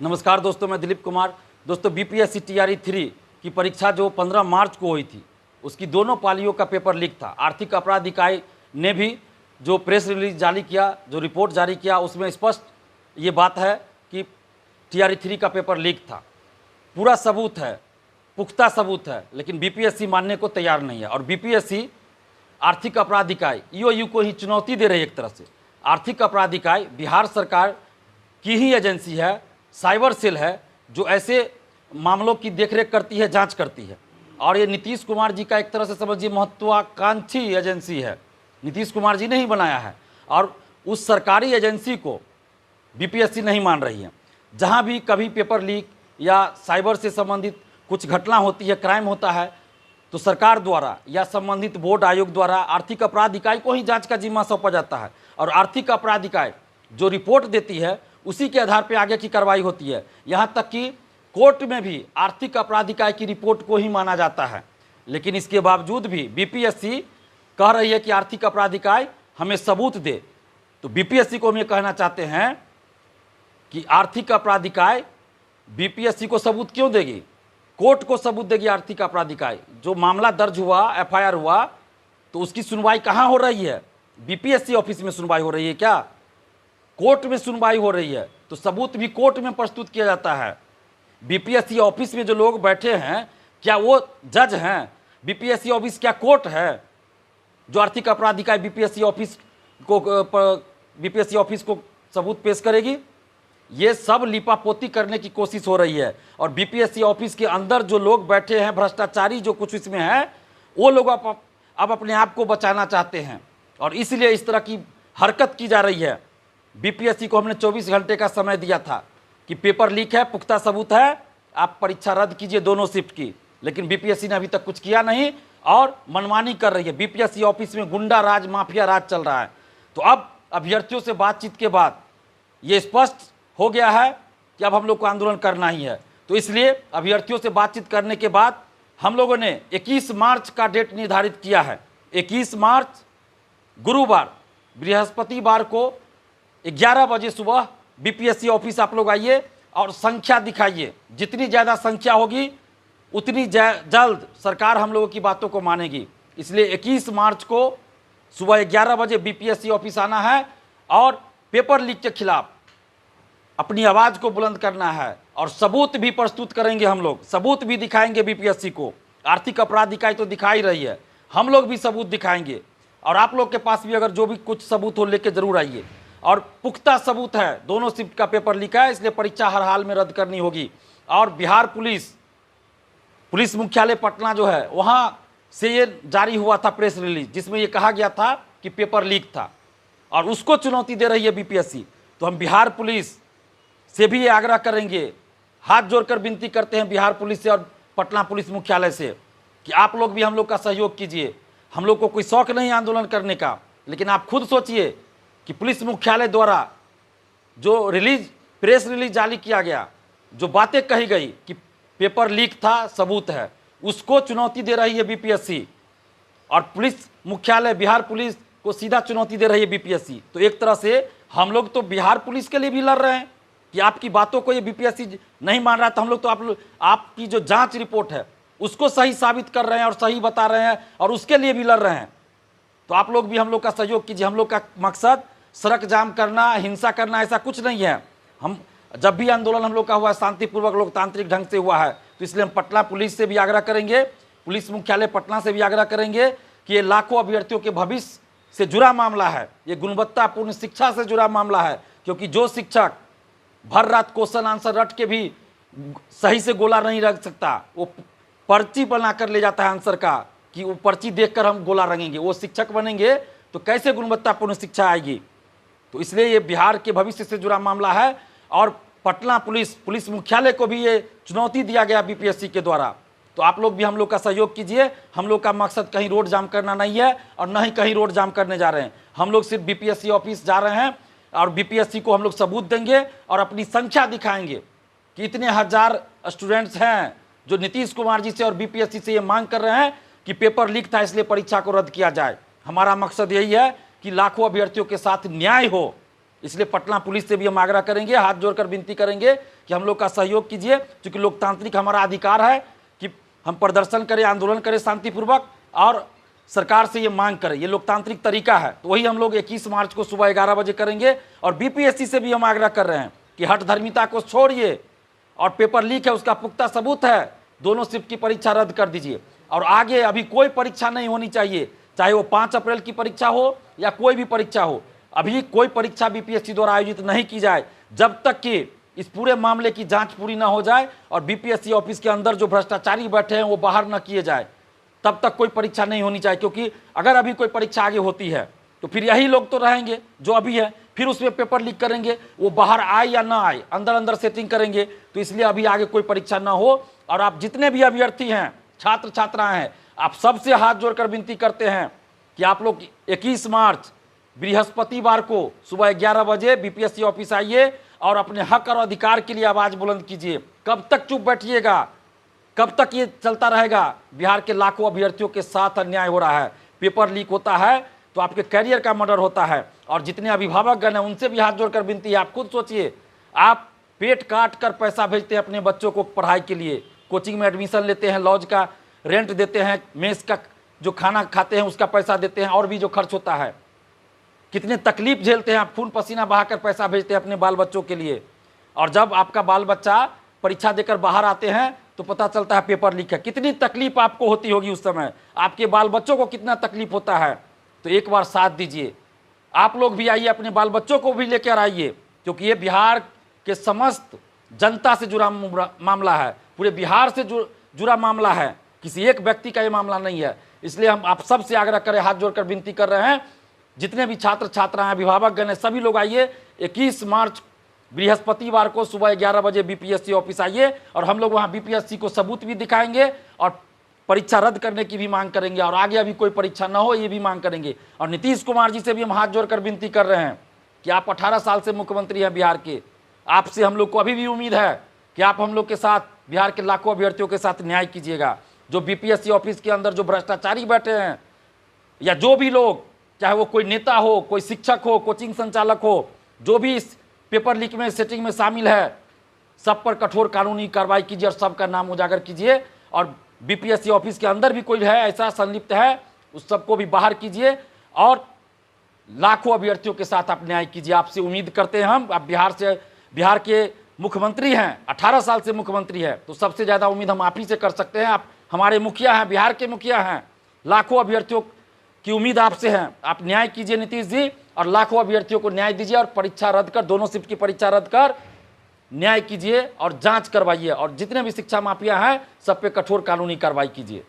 नमस्कार दोस्तों, मैं दिलीप कुमार। दोस्तों, बीपीएससी टीआरई 3 की परीक्षा जो 15 मार्च को हुई थी, उसकी दोनों पालियों का पेपर लीक था। आर्थिक अपराध इकाई ने भी जो प्रेस रिलीज जारी किया, जो रिपोर्ट जारी किया, उसमें स्पष्ट ये बात है कि टीआरई 3 का पेपर लीक था। पूरा सबूत है, पुख्ता सबूत है, लेकिन बीपीएससी मानने को तैयार नहीं है। और बीपीएससी आर्थिक अपराध इकाई ईओयू को ही चुनौती दे रही है। एक तरह से आर्थिक अपराध इकाई बिहार सरकार की ही एजेंसी है, साइबर सेल है, जो ऐसे मामलों की देखरेख करती है, जांच करती है। और ये नीतीश कुमार जी का एक तरह से समझिए महत्वाकांक्षी एजेंसी है। नीतीश कुमार जी ने ही बनाया है और उस सरकारी एजेंसी को बीपीएससी नहीं मान रही है। जहां भी कभी पेपर लीक या साइबर से संबंधित कुछ घटना होती है, क्राइम होता है, तो सरकार द्वारा या संबंधित बोर्ड आयोग द्वारा आर्थिक अपराध इकाई को ही जांच का जिम्मा सौंपा जाता है। और आर्थिक अपराध इकाई जो रिपोर्ट देती है, उसी के आधार पर आगे की कार्रवाई होती है। यहाँ तक कि कोर्ट में भी आर्थिक अपराध इकाई की रिपोर्ट को ही माना जाता है। लेकिन इसके बावजूद भी बीपीएससी कह रही है कि आर्थिक अपराध इकाई हमें सबूत दे। तो बीपीएससी को हम ये कहना चाहते हैं कि आर्थिक अपराध इकाई बीपीएससी को सबूत क्यों देगी? कोर्ट को सबूत देगी आर्थिक अपराध इकाई। जो मामला दर्ज हुआ, एफआईआर हुआ, तो उसकी सुनवाई कहाँ हो रही है? बीपीएससी ऑफिस में सुनवाई हो रही है क्या? कोर्ट में सुनवाई हो रही है। तो सबूत भी कोर्ट में प्रस्तुत किया जाता है। बीपीएससी ऑफिस में जो लोग बैठे हैं, क्या वो जज हैं? बीपीएससी ऑफिस क्या कोर्ट है जो आर्थिक अपराध इकाई बीपीएससी ऑफिस को सबूत पेश करेगी? ये सब लिपापोती करने की कोशिश हो रही है। और बीपीएससी ऑफिस के अंदर जो लोग बैठे हैं, भ्रष्टाचारी जो कुछ इसमें है, वो लोग अब अपने आप को बचाना चाहते हैं और इसलिए इस तरह की हरकत की जा रही है। बीपीएससी को हमने 24 घंटे का समय दिया था कि पेपर लीक है, पुख्ता सबूत है, आप परीक्षा रद्द कीजिए दोनों शिफ्ट की। लेकिन बीपीएससी ने अभी तक कुछ किया नहीं और मनमानी कर रही है। बीपीएससी ऑफिस में गुंडा राज, माफिया राज चल रहा है। तो अब अभ्यर्थियों से बातचीत के बाद ये स्पष्ट हो गया है कि अब हम लोग को आंदोलन करना ही है। तो इसलिए अभ्यर्थियों से बातचीत करने के बाद हम लोगों ने 21 मार्च का डेट निर्धारित किया है। 21 मार्च गुरुवार, बृहस्पतिवार को 11 बजे सुबह बीपीएससी ऑफिस आप लोग आइए और संख्या दिखाइए। जितनी ज़्यादा संख्या होगी उतनी जल्द सरकार हम लोगों की बातों को मानेगी। इसलिए 21 मार्च को सुबह 11 बजे बीपीएससी ऑफिस आना है और पेपर लीक के खिलाफ अपनी आवाज़ को बुलंद करना है। और सबूत भी प्रस्तुत करेंगे, हम लोग सबूत भी दिखाएंगे बीपीएससी को। आर्थिक अपराध इकाई तो दिखा ही रही है, हम लोग भी सबूत दिखाएंगे। और आप लोग के पास भी अगर जो भी कुछ सबूत हो लेके जरूर आइए। और पुख्ता सबूत है, दोनों शिफ्ट का पेपर लीक है, इसलिए परीक्षा हर हाल में रद्द करनी होगी। और बिहार पुलिस मुख्यालय पटना जो है, वहाँ से ये जारी हुआ था प्रेस रिलीज, जिसमें ये कहा गया था कि पेपर लीक था और उसको चुनौती दे रही है बीपीएससी। तो हम बिहार पुलिस से भी ये आग्रह करेंगे, हाथ जोड़कर विनती करते हैं बिहार पुलिस से और पटना पुलिस मुख्यालय से कि आप लोग भी हम लोग का सहयोग कीजिए। हम लोग को कोई शौक नहीं आंदोलन करने का, लेकिन आप खुद सोचिए कि पुलिस मुख्यालय द्वारा जो प्रेस रिलीज जारी किया गया, जो बातें कही गई कि पेपर लीक था, सबूत है, उसको चुनौती दे रही है बीपीएससी। और पुलिस मुख्यालय बिहार पुलिस को सीधा चुनौती दे रही है बीपीएससी। तो एक तरह से हम लोग तो बिहार पुलिस के लिए भी लड़ रहे हैं कि आपकी बातों को ये बीपीएससी नहीं मान रहा, तो हम लोग तो आपकी जो जांच रिपोर्ट है उसको सही साबित कर रहे हैं और सही बता रहे हैं और उसके लिए भी लड़ रहे हैं। तो आप लोग भी हम लोग का सहयोग कीजिए। हम लोग का मकसद सड़क जाम करना, हिंसा करना, ऐसा कुछ नहीं है। हम जब भी आंदोलन हम लोग का हुआ है, शांतिपूर्वक लोकतांत्रिक ढंग से हुआ है। तो इसलिए हम पटना पुलिस से भी आग्रह करेंगे, पुलिस मुख्यालय पटना से भी आग्रह करेंगे कि ये लाखों अभ्यर्थियों के भविष्य से जुड़ा मामला है, ये गुणवत्तापूर्ण शिक्षा से जुड़ा मामला है। क्योंकि जो शिक्षक भर रात क्वेश्चन आंसर रट के भी सही से गोला नहीं रख सकता, वो पर्ची बना कर ले जाता है आंसर का कि वो पर्ची देखकर हम गोला रंगेंगे, वो शिक्षक बनेंगे तो कैसे गुणवत्तापूर्ण शिक्षा आएगी? तो इसलिए ये बिहार के भविष्य से जुड़ा मामला है। और पटना पुलिस मुख्यालय को भी ये चुनौती दिया गया बीपीएससी के द्वारा। तो आप लोग भी हम लोग का सहयोग कीजिए। हम लोग का मकसद कहीं रोड जाम करना नहीं है और न ही कहीं रोड जाम करने जा रहे हैं। हम लोग सिर्फ बीपीएससी ऑफिस जा रहे हैं और बीपीएससी को हम लोग सबूत देंगे और अपनी संख्या दिखाएंगे कि इतने हजार स्टूडेंट्स हैं जो नीतीश कुमार जी से और बीपीएससी से ये मांग कर रहे हैं कि पेपर लीक था इसलिए परीक्षा को रद्द किया जाए। हमारा मकसद यही है कि लाखों अभ्यर्थियों के साथ न्याय हो, इसलिए पटना पुलिस से भी हम आग्रह करेंगे, हाथ जोड़कर विनती करेंगे कि हम लोग का सहयोग कीजिए, क्योंकि लोकतांत्रिक हमारा अधिकार है कि हम प्रदर्शन करें, आंदोलन करें शांतिपूर्वक और सरकार से ये मांग करें, ये लोकतांत्रिक तरीका है। तो वही हम लोग 21 मार्च को सुबह 11 बजे करेंगे। और बीपीएससी से भी हम आग्रह कर रहे हैं कि हठधर्मिता को छोड़िए और पेपर लीक है उसका पुख्ता सबूत है, दोनों शिफ्ट की परीक्षा रद्द कर दीजिए। और आगे अभी कोई परीक्षा नहीं होनी चाहिए, चाहे वो 5 अप्रैल की परीक्षा हो या कोई भी परीक्षा हो। अभी कोई परीक्षा बीपीएससी द्वारा आयोजित नहीं की जाए जब तक कि इस पूरे मामले की जांच पूरी ना हो जाए और बीपीएससी ऑफिस के अंदर जो भ्रष्टाचारी बैठे हैं वो बाहर न किए जाए, तब तक कोई परीक्षा नहीं होनी चाहिए। क्योंकि अगर अभी कोई परीक्षा आगे होती है तो फिर यही लोग तो रहेंगे जो अभी है, फिर उसमें पेपर लीक करेंगे, वो बाहर आए या ना आए अंदर अंदर सेटिंग करेंगे। तो इसलिए अभी आगे कोई परीक्षा ना हो। और आप जितने भी अभ्यर्थी हैं, छात्र छात्राएं हैं, आप सबसे हाथ जोड़कर विनती करते हैं कि आप लोग 21 मार्च बृहस्पतिवार को सुबह 11 बजे बीपीएससी ऑफिस आइए और अपने हक और अधिकार के लिए आवाज बुलंद कीजिए। कब तक चुप बैठिएगा, कब तक ये चलता रहेगा? बिहार के लाखों अभ्यर्थियों के साथ अन्याय हो रहा है, पेपर लीक होता है तो आपके करियर का मर्डर होता है। और जितने अभिभावकगण हैं उनसे भी हाथ जोड़कर विनती है, आप खुद सोचिए, आप पेट काट कर पैसा भेजते हैं अपने बच्चों को पढ़ाई के लिए, कोचिंग में एडमिशन लेते हैं, लॉज का रेंट देते हैं, मेस का जो खाना खाते हैं उसका पैसा देते हैं, और भी जो खर्च होता है, कितने तकलीफ झेलते हैं, आप खून पसीना बहाकर पैसा भेजते हैं अपने बाल बच्चों के लिए। और जब आपका बाल बच्चा परीक्षा देकर बाहर आते हैं तो पता चलता है पेपर लीक है। कितनी तकलीफ आपको होती होगी उस समय, आपके बाल बच्चों को कितना तकलीफ होता है। तो एक बार साथ दीजिए, आप लोग भी आइए, अपने बाल बच्चों को भी लेकर आइए, क्योंकि ये बिहार के समस्त जनता से जुड़ा मामला है, पूरे बिहार से जुड़ा मामला है, किसी एक व्यक्ति का ये मामला नहीं है। इसलिए हम आप सब से आग्रह करें, हाथ जोड़कर विनती कर रहे हैं, जितने भी छात्र छात्राएं अभिभावकगण हैं सभी लोग आइए। 21 मार्च बृहस्पतिवार को सुबह 11 बजे बीपीएससी ऑफिस आइए और हम लोग वहां बीपीएससी को सबूत भी दिखाएंगे और परीक्षा रद्द करने की भी मांग करेंगे, और आगे अभी कोई परीक्षा ना हो ये भी मांग करेंगे। और नीतीश कुमार जी से भी हम हाथ जोड़कर विनती कर रहे हैं कि आप 18 साल से मुख्यमंत्री हैं बिहार के, आपसे हम लोग को अभी भी उम्मीद है कि आप हम लोग के साथ, बिहार के लाखों अभ्यर्थियों के साथ न्याय कीजिएगा। जो बीपीएससी ऑफिस के अंदर जो भ्रष्टाचारी बैठे हैं, या जो भी लोग, चाहे वो कोई नेता हो, कोई शिक्षक हो, कोचिंग संचालक हो, जो भी इस पेपर लीक में सेटिंग में शामिल है, सब पर कठोर कानूनी कार्रवाई कीजिए और सबका नाम उजागर कीजिए। और बीपीएससी ऑफिस के अंदर भी कोई है ऐसा संलिप्त है, उस सबको भी बाहर कीजिए और लाखों अभ्यर्थियों के साथ आप न्याय कीजिए। आपसे उम्मीद करते हैं हम, आप बिहार के मुख्यमंत्री हैं, 18 साल से मुख्यमंत्री है, तो सबसे ज़्यादा उम्मीद हम आप ही से कर सकते हैं। आप हमारे मुखिया हैं, बिहार के मुखिया हैं, लाखों अभ्यर्थियों की उम्मीद आपसे है। आप न्याय कीजिए नीतीश जी, और लाखों अभ्यर्थियों को न्याय दीजिए और परीक्षा रद्द कर, दोनों शिफ्ट की परीक्षा रद्द कर न्याय कीजिए और जांच करवाइए, और जितने भी शिक्षा माफिया हैं सब पे कठोर कानूनी कार्रवाई कीजिए।